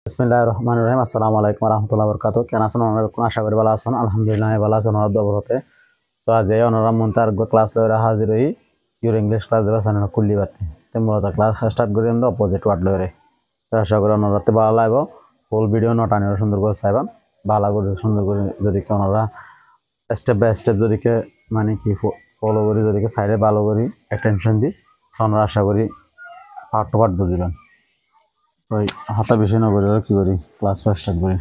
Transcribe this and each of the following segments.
বিসমিল্লাহির রহমানির রহিম। আসসালামু আলাইকুম ওয়া রাহমাতুল্লাহি ওয়া বারাকাতুহু। কেন আছেন আপনারা? আশা করি ভালো আছেন। আলহামদুলিল্লাহ আমি ভালো আছি ওনার দবরতে। তো আজ এই ওনারা মন্তার ক্লাস লইরা হাজির হই। ইউর ইংলিশ ক্লাস দেবা সানা কুল্লি বাতি। তে মূলত ক্লাস স্টার্ট করি আমরা অপোজিট ওয়ার্ড লইরে। তো আশা করি ওনারাতে ভালো লাগবে। ফুল ভিডিও নট আনিও সুন্দর করে চাইবেন। ভালো করে সুন্দর করে যদি ওনারা স্টেপ বাই স্টেপ যদি মানে কি ফলো করি যদি সাইডে ভালো করি অ্যাটেনশন দিই আমরা আশা করি পার্ট টু পার্ট বুঝিবেন। ওই হাতা বেশি না করে কি করি ক্লাস স্টার্ট করি।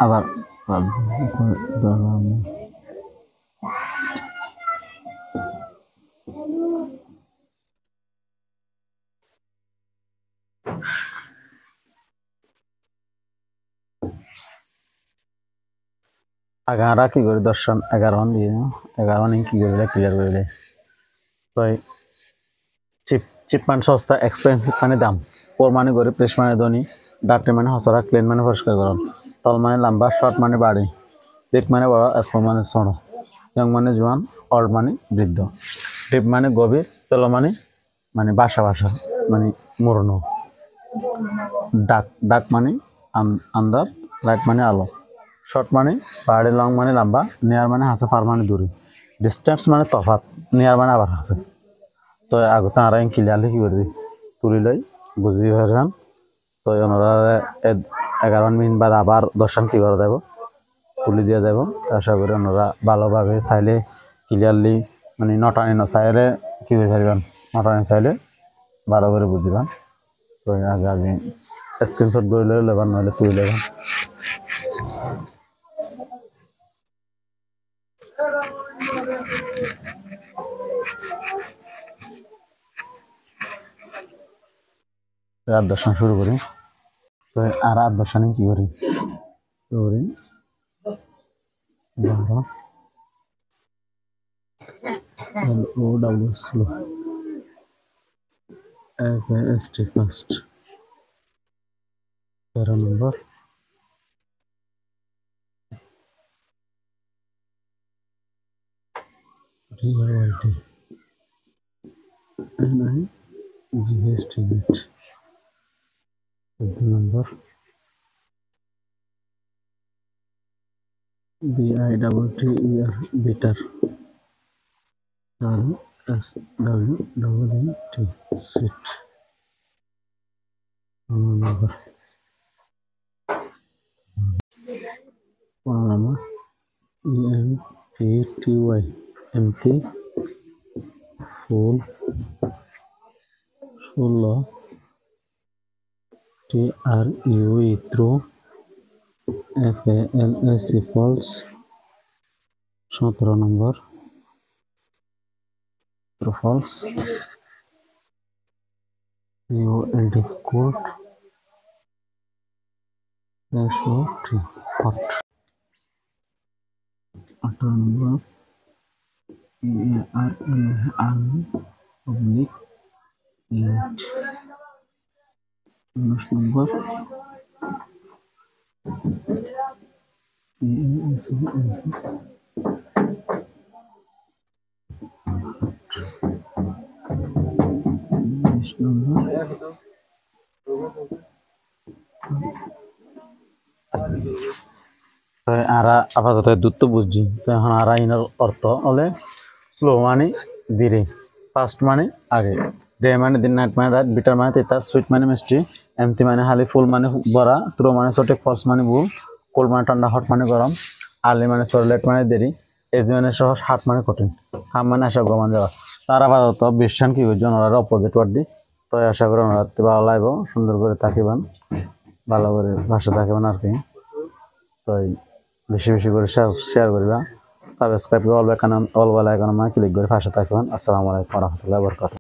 আবার আগারা কি করে দর্শন 11 দিয়ে 11 কি করে ক্লিয়ার করে তো চিপ চিপ মানে সস্তা এক্সপেন্সিভ মানে দাম পর মানে করে প্রেস মানে ধনী ডাক্তার মানে হসরা ক্লিন মানে পরিষ্কার করুন তল মানে লম্বা শর্ট মানে বাড়ি ডিপ মানে বড় স্মল মানে ছোট ইয়ং মানে জোয়ান অল্ড মানে বৃদ্ধ ডিপ মানে গভীর চলো মানে মানে বাসা বাসা মানে মুরনো ডাক ডাক মানে আন্দার লাইট মানে আলো শর্ট মানে বাড়ি লং মানে লম্বা নিয়ার মানে হাসে ফার মানে দূরে ডিস্টেন্স মানে তফাত নিয়ার মানে আবার হাসে তো আগতে আর ক্লিয়ারলি কি করে দিই তুলি লই বুঝি ভাষান তো ওনারা 11 মিনিট বাদ আবার দর্শন কি করে দেব তুলি দিয়ে দেব আশা করি ওনারা ভালোভাবে চাইলে ক্লিয়ারলি মানে নটানি চাইলে কি করে পারিবেন নটানি চাইলে ভালো করে বুঝিবেন তো আগে আগে স্ক্রিনশট করে লেবেন নইলে তুলে লেবেন দর্শন শুরু করি তো আর 8 বসানি কি করি করি 12 LOW স্লো FAST ফার্স্ট 13 নম্বর DRYT NI GST net 14 নম্বর BITTER bitter SWWT sweet 15 নম্বর 15 নম্বর EMPTY empty full 16 TRUE through FALSE false 17 নম্বর true false COLD cold SOT hot 18 নম্বর EARL oblique late 19 নম্বর EASOLV 20 নম্বর তো আরা আপাতত দ্রুত বুঝছি তো এখন আরা ইনার অর্থ হলে স্লো মানে ধীরে ফাস্ট মানে আগে ডে মানে দিন নাইট মানে রাত বিটার মানে তেতা সুইট মানে মিষ্টি এমতি মানে হালি ফুল মানে বড়া ত্রো মানে সঠিক ফলস মানে ভুল কোল্ড মানে ঠান্ডা হট মানে গরম আর্লি মানে সরি লেট মানে দেরি এজ মানে সহজ হাট মানে কঠিন হাম মানে আশা গমান যাওয়া তার আপাতত বিশ্বান কি বুঝছেন ওনারা অপোজিট ওয়ার্ড দি তো আশা করি ওনারা ভালো লাগবে সুন্দর করে থাকিবেন ভালো করে ভাষা থাকিবেন আর কি তো বেশি বেশি করে শেয়ার করিবা সাবস্ক্রাইব করে অল বেল আইকন ক্লিক করে পাশে থাকবেন আসসালামু আলাইকুম ওয়া রাহমাতুল্লাহি ওয়া বারাকাতুহু